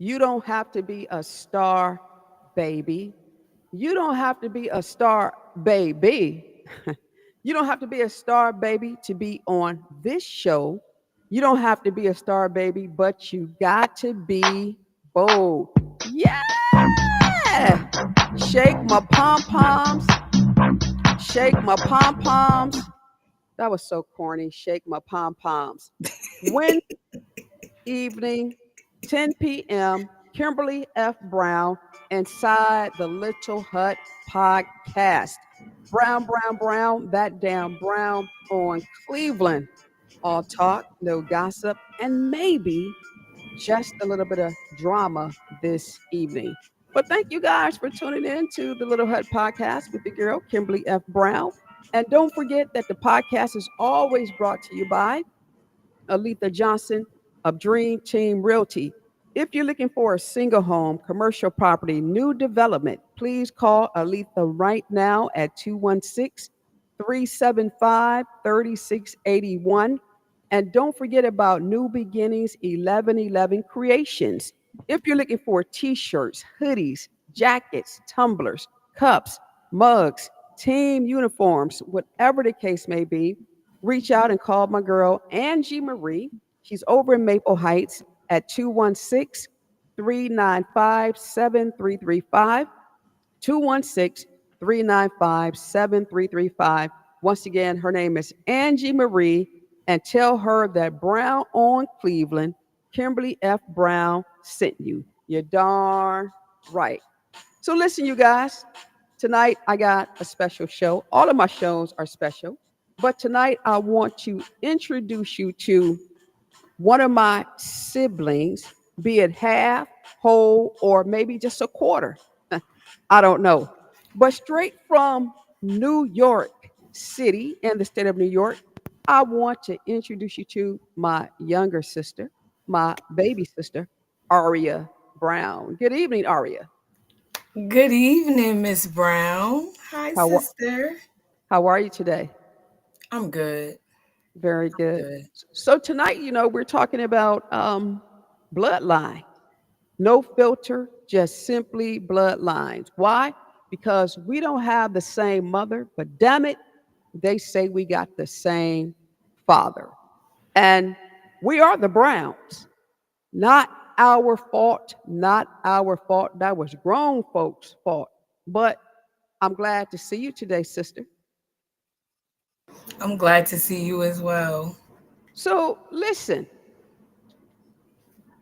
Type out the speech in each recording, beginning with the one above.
You don't have to be a star baby. You don't have to be a star baby. You don't have to be a star baby to be on this show. You don't have to be a star baby, but you got to be bold. Yeah. Shake my pom poms. Shake my pom poms. That was so corny. Shake my pom poms. Wednesday evening, 10 p.m., Kimberly F. Brown inside the Little Hut podcast. Brown, Brown, Brown, that damn Brown on Cleveland. All talk, no gossip, and maybe just a little bit of drama this evening. But thank you guys for tuning in to the Little Hut podcast with the girl, Kimberly F. Brown. And don't forget that the podcast is always brought to you by Aletha Johnson of Dream Team Realty. If you're looking for a single home, commercial property, new development, please call Aletha right now at 216 375 3681. And don't forget about New Beginnings 1111 Creations. If you're looking for t shirts, hoodies, jackets, tumblers, cups, mugs, team uniforms, whatever the case may be, reach out and call my girl, Angie Marie. She's over in Maple Heights at 216 395 7335. 216 395 7335. Once again, her name is Angie Marie, and tell her that Brown on Cleveland, Kimberly F. Brown sent you. You're darn right. So listen, you guys, tonight I got a special show. All of my shows are special, but tonight I want to introduce you to one of my siblings, be it half, whole, or maybe just a quarter. I don't know. But straight from New York City in the state of New York, I want to introduce you to my younger sister, my baby sister, Aria Brown. Good evening, Aria. Good evening, Miss Brown. Hi, How, sister. how are you today? I'm good. Very good. Good. So tonight, we're talking about bloodline. No filter, just simply bloodlines. Why? Because we don't have the same mother, but damn it, they say we got the same father. And we are the Browns. Not our fault, not our fault. That was grown folks' fault. But I'm glad to see you today, sister. I'm glad to see you as well. So listen,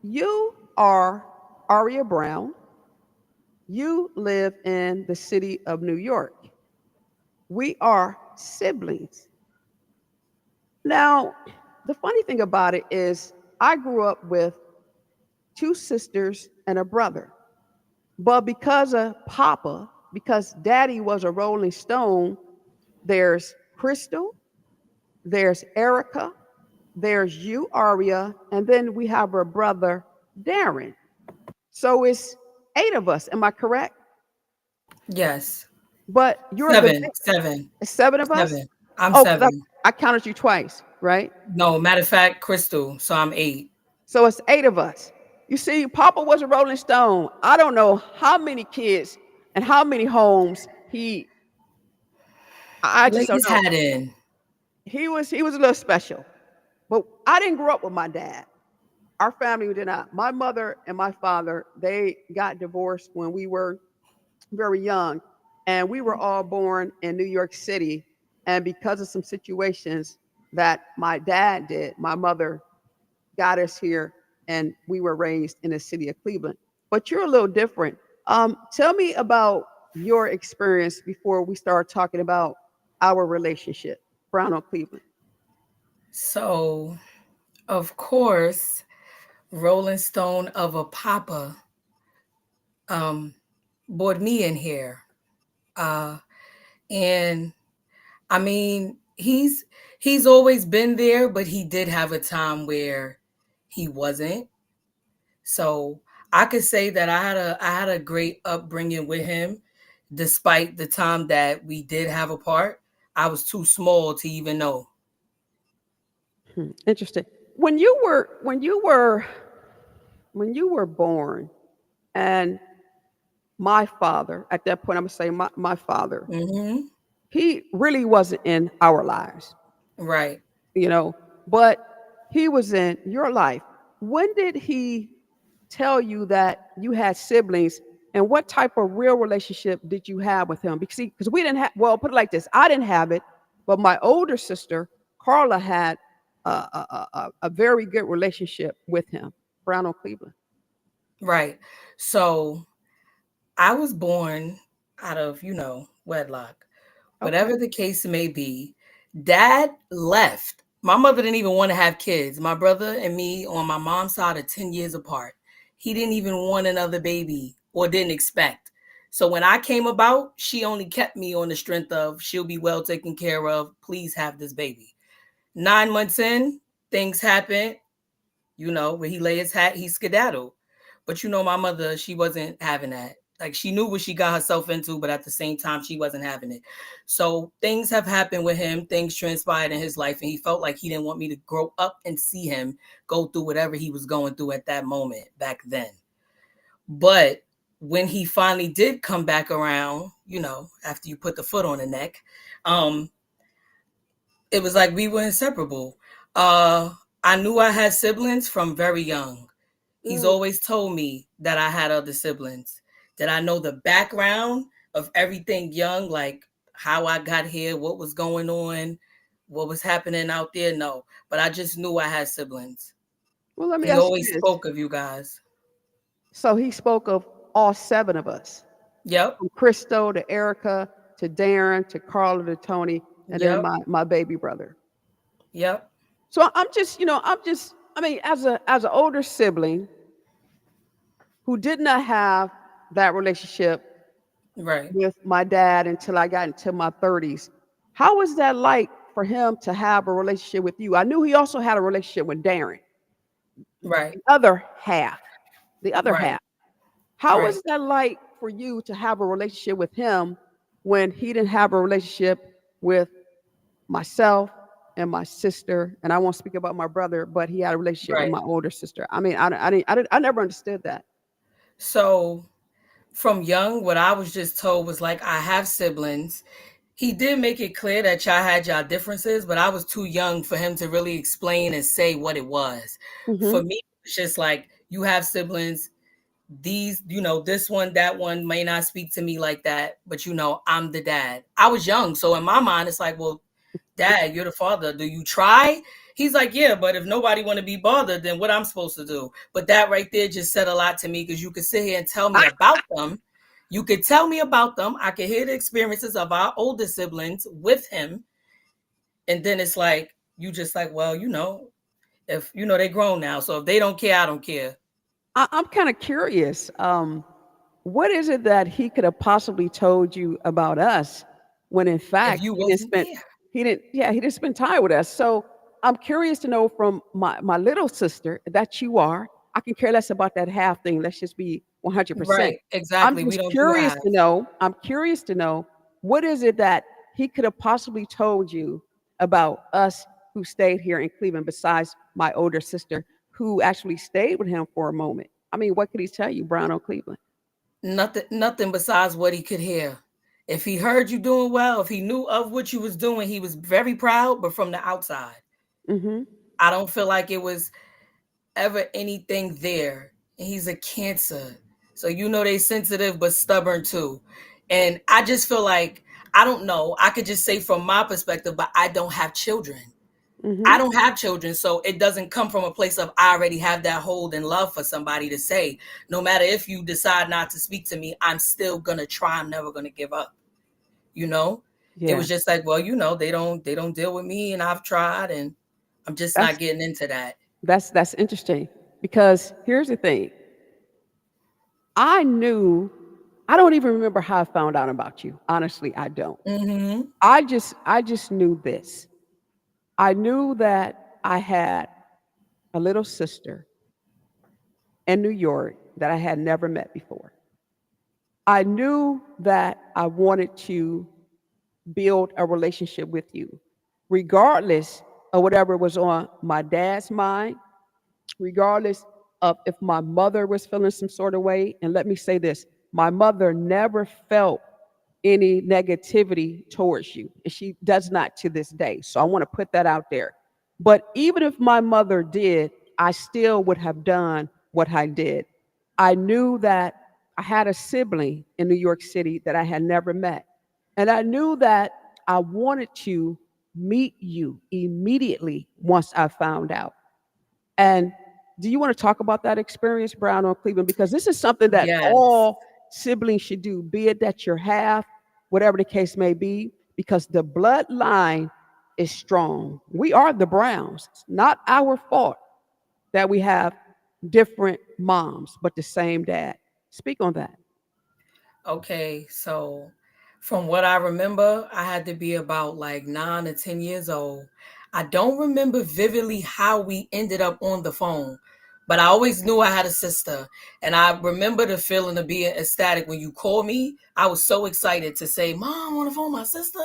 you are Aria Brown. You live in the city of New York. We are siblings. Now, the funny thing about it is, I grew up with two sisters and a brother. But because of Papa, because Daddy was a Rolling Stone, there's Crystal, there's Erica, there's you, Aria, and then we have her brother, Darren. So it's eight of us. Am I correct? Yes. But you're the Seven. Seven. seven of us. Seven. I'm Oh, because seven. I counted you twice, right? No, matter of fact, Crystal. So I'm eight. So it's eight of us. You see, Papa was a Rolling Stone. I don't know how many kids and how many homes I just Let don't his know. hat in. He was a little special. But I didn't grow up with my dad. Our family did not. My mother and my father, they got divorced when we were very young. And we were all born in New York City. And because of some situations that my dad did, my mother got us here and we were raised in the city of Cleveland. But you're a little different. Tell me about your experience before we start talking about our relationship, Brown on Cleveland. So, of course, Rolling Stone of a Papa um, brought me in here. Uh, and I mean, he's always been there, but he did have a time where he wasn't. So I could say that I had a great upbringing with him, despite the time that we did have apart. I was too small to even know. Interesting. When you were when you were born, and my father, at that point, I'm gonna say my father, Mm-hmm. he really wasn't in our lives, Right. you know, but he was in your life. When did he tell you that you had siblings, and what type of real relationship did you have with him? Because we didn't have, well, put it like this, I didn't have it, but my older sister, Carla, had a very good relationship with him, Brown on Cleveland. Right. So I was born out of, wedlock. Okay. Whatever the case may be, dad left. My mother didn't even want to have kids. My brother and me on my mom's side are 10 years apart. He didn't even want another baby or didn't expect. So when I came about, she only kept me on the strength of she'll be well taken care of. Please have this baby. 9 months in, things happened. Where he lay his hat, he skedaddled. But my mother, she wasn't having that. Like she knew what she got herself into, but at the same time, she wasn't having it. So things have happened with him. Things transpired in his life, and he felt like he didn't want me to grow up and see him go through whatever he was going through at that moment back then. But when he finally did come back around, after you put the foot on the neck, um, it was like we were inseparable. Uh, I knew I had siblings from very young. He's Mm. always told me that I had other siblings, that I know the background of everything young, like how I got here, what was going on, what was happening out there. No, but I just knew I had siblings. Well, let me He ask you always this. spoke of you guys. So he spoke of all seven of us, Yep, from Christo to Erica to Darren to Carla to Tony, and then yep, my baby brother. yep, So I'm just, I mean, as an older sibling who did not have that relationship right, with my dad until I got into my 30s, how was that like for him to have a relationship with you? I knew he also had a relationship with Darren, right, the other half, the other right, half. How right. was that like for you to have a relationship with him when he didn't have a relationship with myself and my sister? And I won't speak about my brother, but he had a relationship with Right. my older sister. I mean, I never understood that. So from young, what I was just told was like, I have siblings. He did make it clear that y'all had y'all differences, but I was too young for him to really explain and say what it was. Hmm. For me, it's just like, you have siblings. These, this one, that one may not speak to me like that, but I'm the dad. I was young. So in my mind, it's like, well, dad, you're the father. Do you try? He's like, yeah, but if nobody want to be bothered, then what I'm supposed to do? But that right there just said a lot to me because you could sit here and tell me about them. You could tell me about them. I could hear the experiences of our older siblings with him. And then it's like, you just like, well, if they grown now. So if they don't care, I don't care. I'm kind of curious. What is it that he could have possibly told you about us when in If fact you wasn't there. he didn't spend time with us. So I'm curious to know from my little sister that you are. I can care less about that half thing. Let's just be 100%. Right. Exactly. We don't do half. I'm curious to know what is it that he could have possibly told you about us who stayed here in Cleveland besides my older sister who actually stayed with him for a moment. I mean, what could he tell you, Brown on Cleveland? Nothing besides what he could hear. If he heard you doing well, if he knew of what you was doing, he was very proud, but from the outside. Hmm. I don't feel like it was ever anything there. And he's a Cancer. So they sensitive but stubborn too. And I just feel like, I don't know, I could just say from my perspective, but I don't have children. Hmm. I don't have children, so it doesn't come from a place of I already have that hold and love for somebody to say, no matter if you decide not to speak to me, I'm still gonna try. I'm never gonna give up. You know, it Yeah, was just like, well, they don't deal with me, and I've tried, and I'm just that's not getting into that. that's interesting because here's the thing. I knew. I don't even remember how I found out about you. Honestly, I don't. Mm-hmm. I just knew this. I knew that I had a little sister in New York that I had never met before. I knew that I wanted to build a relationship with you, regardless of whatever was on my dad's mind, regardless of if my mother was feeling some sort of way. And let me say this, my mother never felt any negativity towards you. And she does not to this day. So I want to put that out there. But even if my mother did, I still would have done what I did. I knew that I had a sibling in New York City that I had never met. And I knew that I wanted to meet you immediately once I found out. And do you want to talk about that experience, Brown on Cleveland? Because this is something that Yes. all siblings should do, be it that you're half, whatever the case may be, because the bloodline is strong. We are the Browns. It's not our fault that we have different moms, but the same dad. Speak on that. Okay, so from what I remember, I had to be about like 9 or 10 years old. I don't remember vividly how we ended up on the phone, but I always knew I had a sister. And I remember the feeling of being ecstatic when you called me. I was so excited to say, Mom, on the phone, my sister.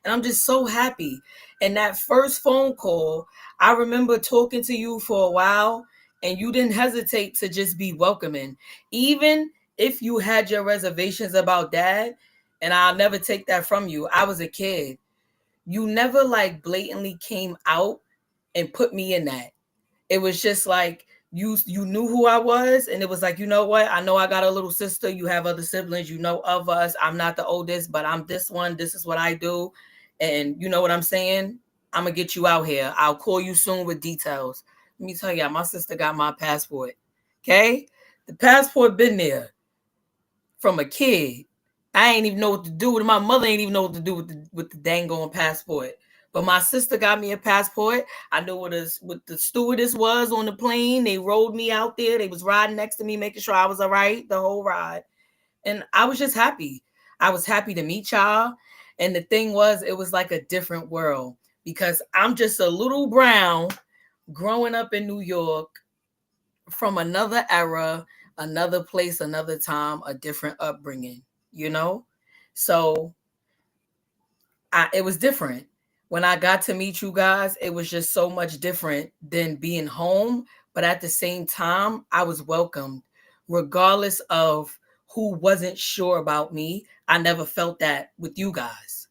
And I'm just so happy. And that first phone call, I remember talking to you for a while, and you didn't hesitate to just be welcoming. Even if you had your reservations about dad, and I'll never take that from you, I was a kid. You never like blatantly came out and put me in that. It was just like you knew who I was, and it was like, you know what? I know I got a little sister. You have other siblings. You know of us. I'm not the oldest, but I'm this one. This is what I do, and you know what I'm saying. I'm gonna get you out here. I'll call you soon with details. Let me tell you, my sister got my passport. Okay, the passport been there from a kid. I ain't even know what to do with it. My mother ain't even know what to do with the dang on passport. But my sister got me a passport. I knew what the stewardess was on the plane. They rolled me out there. They was riding next to me, making sure I was all right the whole ride. And I was just happy. I was happy to meet y'all. And the thing was, it was like a different world because I'm just a little brown growing up in New York from another era, another place, another time, a different upbringing, you know? So it was different. When I got to meet you guys, it was just so much different than being home. But at the same time, I was welcomed, regardless of who wasn't sure about me. I never felt that with you guys.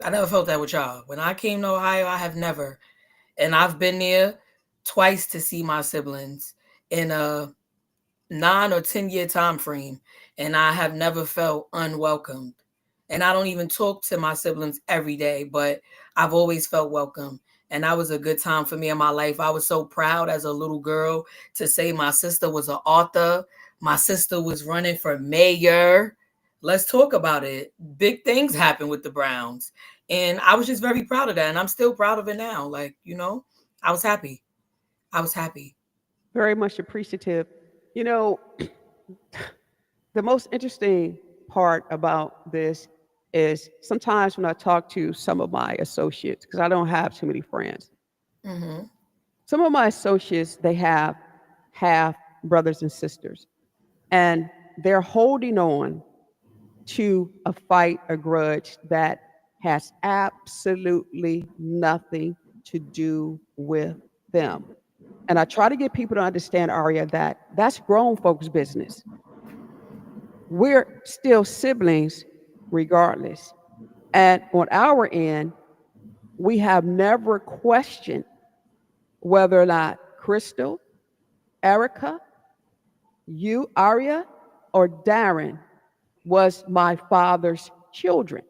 I never felt that with y'all. When I came to Ohio, I have never. And I've been there twice to see my siblings in a 9 or 10 year time frame, and I have never felt unwelcomed. And I don't even talk to my siblings every day, but I've always felt welcome. And that was a good time for me in my life. I was so proud as a little girl to say my sister was an author. My sister was running for mayor. Let's talk about it. Big things happened with the Browns. And I was just very proud of that. And I'm still proud of it now. Like, I was happy. I was happy. Very much appreciative. You know, the most interesting part about this is sometimes when I talk to some of my associates, because I don't have too many friends, Mm-hmm. some of my associates, they have half brothers and sisters, and they're holding on to a fight, a grudge that has absolutely nothing to do with them. And I try to get people to understand, Aria, that that's grown folks' business. We're still siblings regardless. And on our end, we have never questioned whether or not Crystal, Erica, you, Aria, or Darren was my father's children.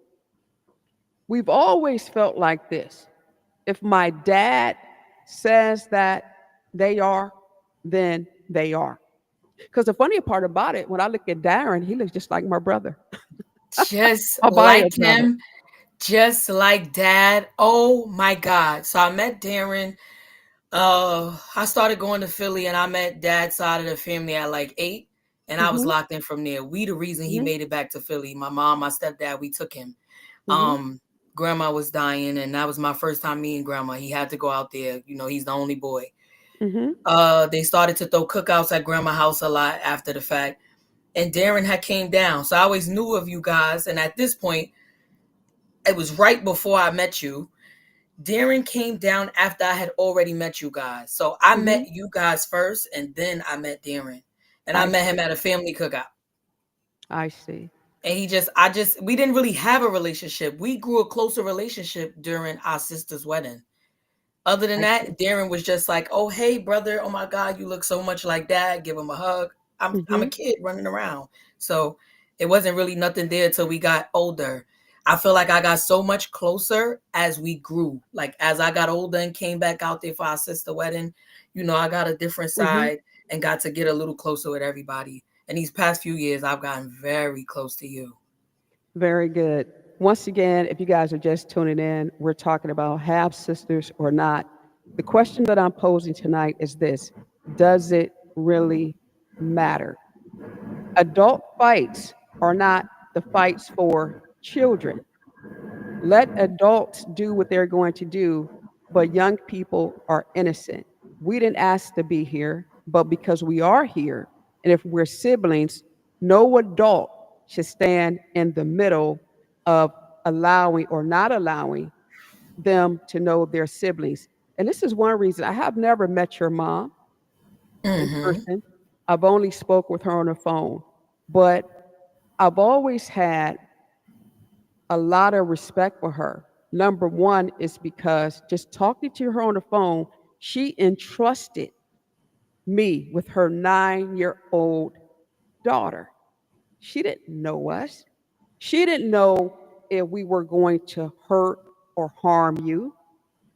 We've always felt like this. If my dad says that they are, then they are. Because the funny part about it, when I look at Darren, he looks just like my brother, Just my bio like brother. him, just like dad. Oh my God. So I met Darren. I started going to Philly and I met dad's side of the family at like 8. And I was Mm-hmm, locked in from there. We the reason he mm-hmm, made it back to Philly. My mom, my stepdad, we took him. mm-hmm, Grandma was dying, and that was my first time meeting grandma. He had to go out there. He's the only boy. mm-hmm. They started to throw cookouts at grandma's house a lot after the fact. And Darren had came down. So I always knew of you guys. And at this point, it was right before I met you. Darren came down after I had already met you guys. So I Hmm. met you guys first, and then I met Darren. And I I met him see. at a family cookout. I see. And we didn't really have a relationship. We grew a closer relationship during our sister's wedding. Other than I see. that, Darren was just like, "Oh, hey, brother. Oh my God, you look so much like dad. Give him a hug." I'm a Hmm. kid running around, so it wasn't really nothing there till we got older. I feel like I got so much closer as we grew. Like as I got older and came back out there for our sister wedding, I got a different Hmm. side and got to get a little closer with everybody. And these past few years, I've gotten very close to you. Very good. Once again, if you guys are just tuning in, we're talking about half sisters or not. The question that I'm posing tonight is this: does it really matter? Adult fights are not the fights for children. Let adults do what they're going to do, but young people are innocent. We didn't ask to be here, but because we are here, and if we're siblings, no adult should stand in the middle of allowing or not allowing them to know their siblings. And this is one reason I have never met your mom in Mm-hmm. person. I've only spoke with her on the phone, but I've always had a lot of respect for her. Number one is because just talking to her on the phone, she entrusted me with her 9-year-old daughter. She didn't know us. She didn't know if we were going to hurt or harm you.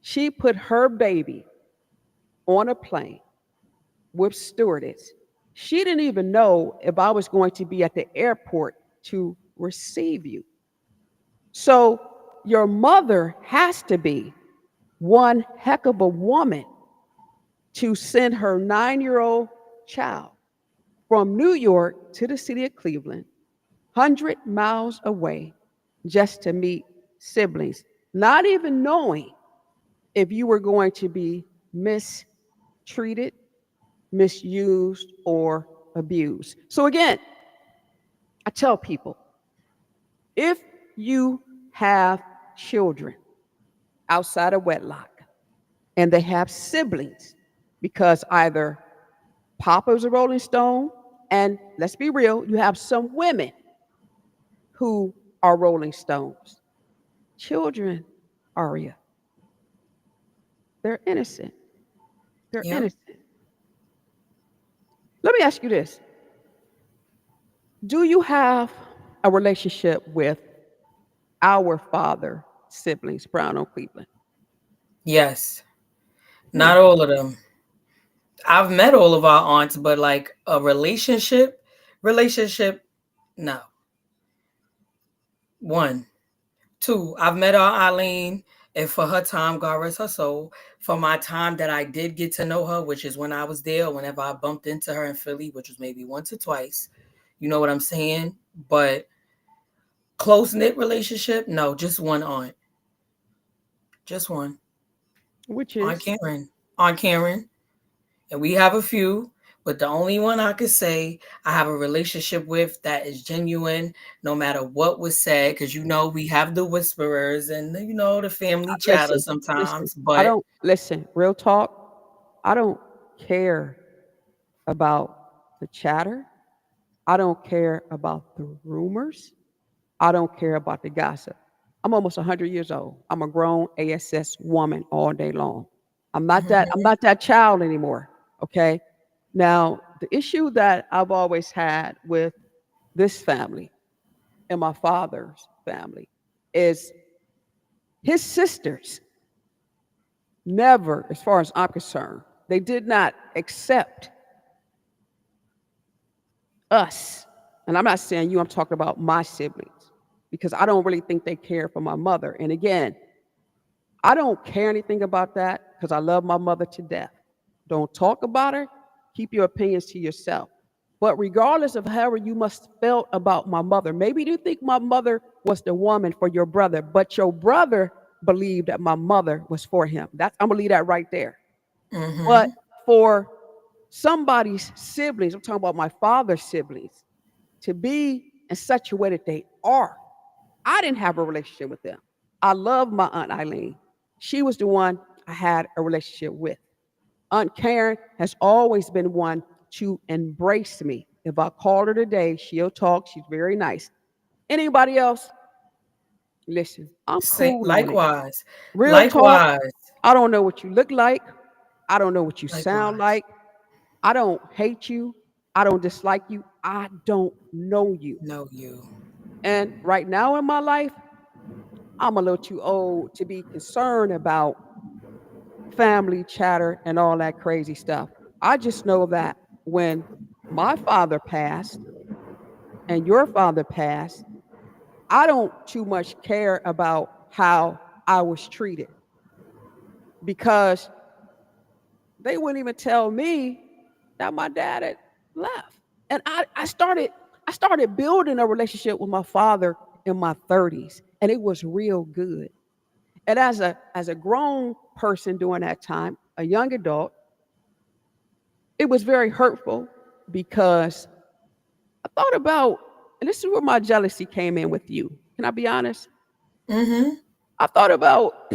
She put her baby on a plane with stewardess. She didn't even know if I was going to be at the airport to receive you. So your mother has to be one heck of a woman to send her 9-year-old child from New York to the city of Cleveland, 100 miles away, just to meet siblings, not even knowing if you were going to be mistreated, misused, or abused. So, again, I tell people if you have children outside of wedlock, and they have siblings because either Papa was a Rolling Stone, and let's be real, you have some women who are Rolling Stones. Children, Aria, they're innocent. They're Yep. innocent. Let me ask you this: do you have a relationship with our father siblings, Brown on Cleveland? Yes. Hmm. Not all of them. I've met all of our aunts, but like a relationship, no. One. Two, I've met our Eileen, and for her time, God rest her soul. For my time that I did get to know her, which is when I was there, whenever I bumped into her in Philly, which was maybe once or twice. You know what I'm saying? But close knit relationship, no, just one aunt. Just one. Which Aunt is, Karen. Aunt Karen. And we have a few, but the only one I could say I have a relationship with that is genuine, no matter what was said, because we have the whisperers and the family chatter listen, listen, sometimes. I But don't, listen, real talk, I don't care about the chatter. I don't care about the rumors. I don't care about the gossip. I'm almost 100 years old. I'm a grown ASS woman all day long. I'm Mhm. not that child anymore, okay? Now, the issue that I've always had with this family and my father's family is his sisters never, as far as I'm concerned, they did not accept us. And I'm not saying you, I'm talking about my siblings because I don't really think they care for my mother. And again, I don't care anything about that because I love my mother to death. Don't talk about her. Keep your opinions to yourself. But regardless of however you must felt about my mother, maybe you think my mother was the woman for your brother, but your brother believed that my mother was for him. I'm gonna leave that right there. But Mhm. for somebody's siblings, I'm talking about my father's siblings, to be in such a way that they are. I didn't have a relationship with them. I love my Aunt Eileen. She was the one I had a relationship with. Aunt Karen has always been one to embrace me. If I call her today, she'll talk. She's very nice. Anybody else? Listen, I'm Say, cool on it. likewise. Real talk, Likewise. I don't know what you look like. I don't know what you sound Likewise. like. I don't hate you. I don't dislike you. I don't know you. Know you. And right now in my life, I'm a little too old to be concerned about family chatter and all that crazy stuff. I just know that when my father passed and your father passed, I don't too much care about how I was treated because they wouldn't even tell me that my dad had left. And I started building a relationship with my father in my 30s, and it was real good. And as a grown person during that time, a young adult, it was very hurtful because I thought about, and this is where my jealousy came in with you. Can I be honest? Mm-hmm. I thought about,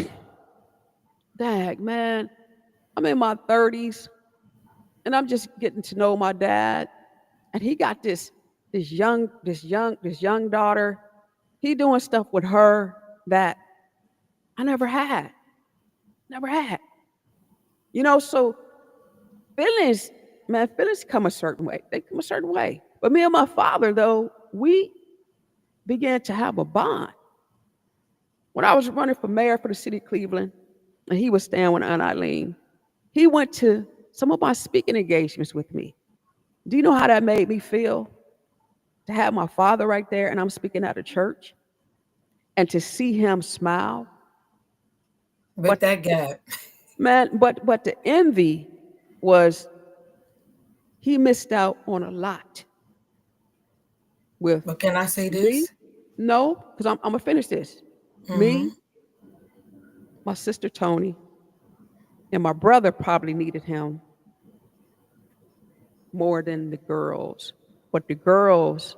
dag, man, I'm in my 30s and I'm just getting to know my dad. And he got this young daughter. He doing stuff with her that I never had. Never had. So feelings, man, feelings come a certain way. They come a certain way. But me and my father, though, we began to have a bond. When I was running for mayor for the city of Cleveland, and he was staying with Aunt Eileen, he went to some of my speaking engagements with me. Do you know how that made me feel? To have my father right there and I'm speaking at a church and to see him smile. With But that gap. man, but the envy was he missed out on a lot with But can I say me. this? No, because I'm gonna finish this. Me, Mm-hmm. my sister Tony, and my brother probably needed him more than the girls. But the girls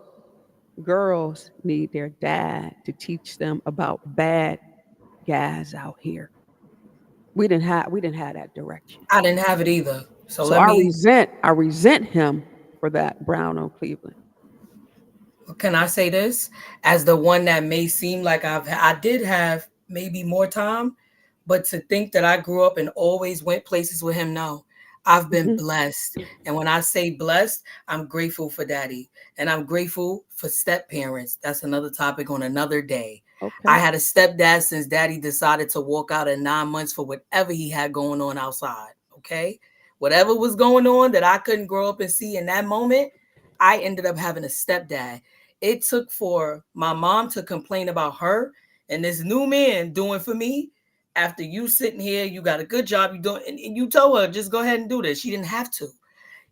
need their dad to teach them about bad guys out here. We didn't have that direction. I didn't have it either. So So let me, I resent him for that Brown on Cleveland. can I say this? As the one that may seem like I did have maybe more time, but to think that I grew up and always went places with him, no. I've been Hmm. blessed. And when I say blessed, I'm grateful for daddy. And I'm grateful for step parents. That's another topic on another day. I Okay. had a stepdad since daddy decided to walk out at 9 months for whatever he had going on outside. Okay. Whatever was going on that I couldn't grow up and see in that moment, I ended up having a stepdad. It took for my mom to complain about her and this new man doing for me after you sitting here, you got a good job, you doing, and you told her just go ahead and do this. She didn't have to.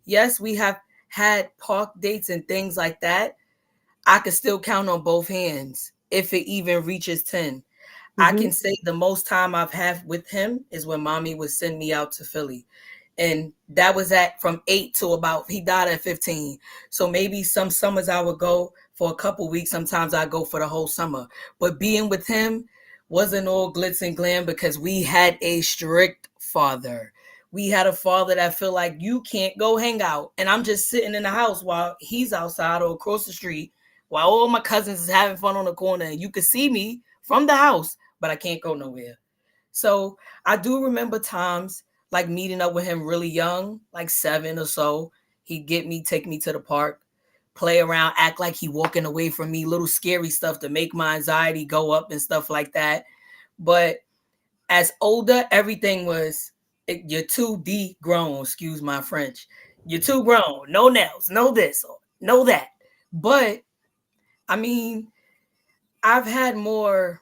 Yes, we have had park dates and things like that. I could still count on both hands if it even reaches 10. I Hmm. can say the most time I've had with him is when mommy would send me out to Philly. And that was at from 8 to about, he died at 15. So maybe some summers I would go for a couple weeks. Sometimes I go for the whole summer. But being with him wasn't all glitz and glam because we had a strict father. We had a father that felt like you can't go hang out. And I'm just sitting in the house while he's outside or across the street while all my cousins is having fun on the corner. And you could see me from the house, but I can't go nowhere. So I do remember times like meeting up with him really young, like 7 or so. He'd get me, take me to the park, play around, act like he walking away from me, little scary stuff to make my anxiety go up and stuff like that. But as older, everything was, you're too grown, excuse my French. You're too grown. No nails, no this, no that. But I mean, I've had more,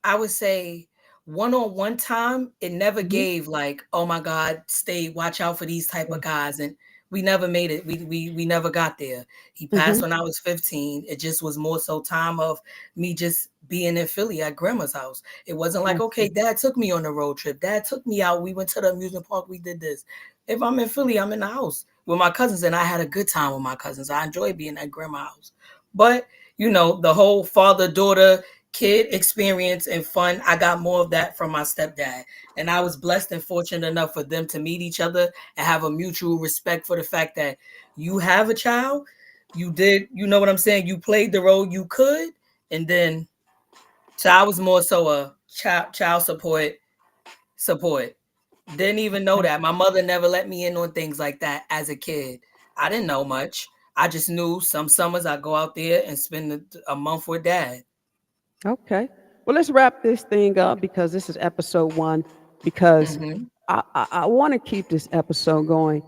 I would say, one-on-one time. It never Hmm. gave like, oh my God, stay, watch out for these type of guys. And we never made it. We never got there. He passed Hmm. when I was 15. It just was more so time of me just being in Philly at grandma's house. It wasn't like, okay, Okay. dad took me on the road trip. Dad took me out. We went to the amusement park. We did this. If I'm in Philly, I'm in the house with my cousins, and I had a good time with my cousins. I enjoyed being at grandma's house. But the whole father daughter kid experience and fun, I got more of that from my stepdad. And I was blessed and fortunate enough for them to meet each other and have a mutual respect for the fact that you have a child. You did, you know what I'm saying? You played the role you could. And then, so I was more so a child support. Didn't even know Okay. that. My mother never let me in on things like that as a kid. I didn't know much. I just knew some summers I go out there and spend a month with dad. Okay. Well, let's wrap this thing up because this is episode one. Because Hmm. I want to keep this episode going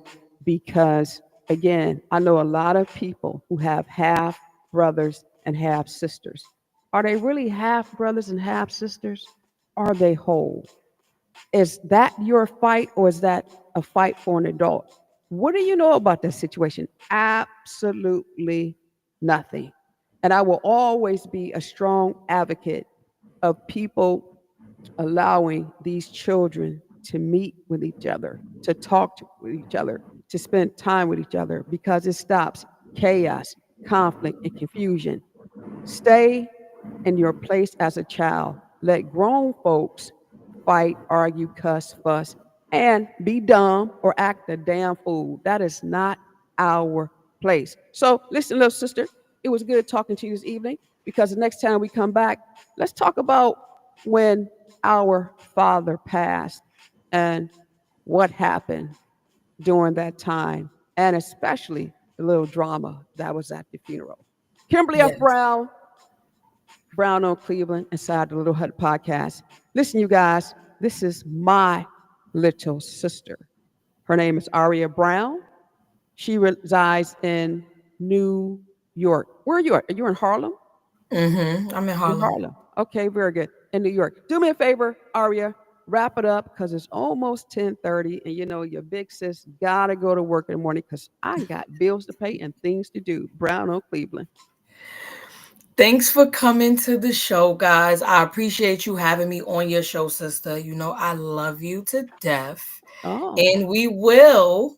because, again, I know a lot of people who have half brothers and half sisters. Are they really half brothers and half sisters? Are they whole? Is that your fight or is that a fight for an adult? What do you know about this situation? Absolutely nothing. And I will always be a strong advocate of people allowing these children to meet with each other, to with each other, to spend time with each other because it stops chaos, conflict, and confusion. Stay in your place as a child. Let grown folks fight, argue, cuss, fuss, and be dumb or act a damn fool. That is not our place. So, listen, little sister, it was good talking to you this evening because the next time we come back, let's talk about when our father passed and what happened during that time, and especially the little drama that was at the funeral. Kimberly F. Yes. Brown on Cleveland, inside the Little Hut podcast. Listen, you guys, this is my little sister. Her name is Aria Brown. She resides in New York. Where are you at? Are you in Harlem? I'm in In Harlem. Harlem. Okay, very good. In New York. Do me a favor, Aria. Wrap it up because it's almost 10:30, and you know your big sis gotta go to work in the morning because I got bills to pay and things to do. Brown on Cleveland. Thanks for coming to the show, guys. I appreciate you having me on your show, sister. You know, I love you to death. Oh, And we will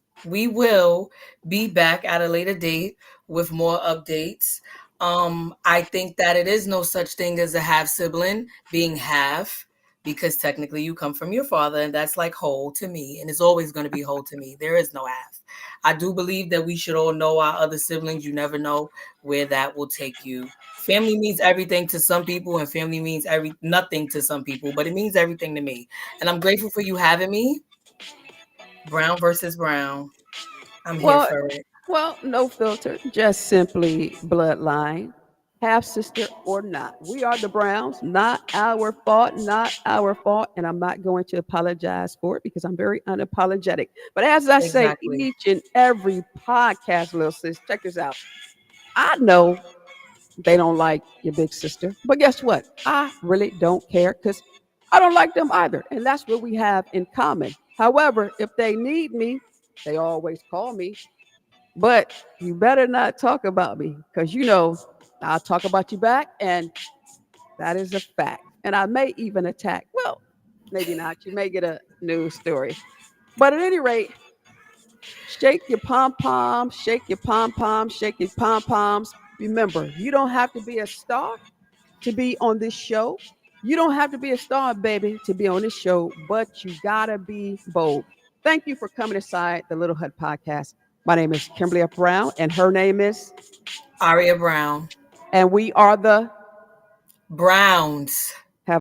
be back at a later date with more updates. I think that it is no such thing as a half sibling being half because technically you come from your father and that's like whole to me and it's always going to be whole to me. There is no half. I do believe that we should all know our other siblings. You never know where that will take you. Family means everything to some people and family means every nothing to some people, but it means everything to me. And I'm grateful for you having me. Brown versus Brown. I'm here well, for it. no filter, just simply bloodline, half sister or not. We are the Browns, not our fault, not our fault. And I'm not going to apologize for it because I'm very unapologetic. But as I say Exactly. each and every podcast, little sis, check this out. I know they don't like your big sister, but guess what? I really don't care because I don't like them either. And that's what we have in common. However, if they need me, they always call me. But you better not talk about me because you know I'll talk about you back, and that is a fact. And I may even attack. Well, maybe not. You may get a news story. But at any rate, shake your pom poms, shake your pom poms, shake your pom poms. Remember, you don't have to be a star to be on this show. You don't have to be a star, baby, to be on this show, but you gotta be bold. Thank you for coming inside the Little Hut podcast. My name is Kimberly F. Brown, and her name is, Aria Brown. and we are the Browns.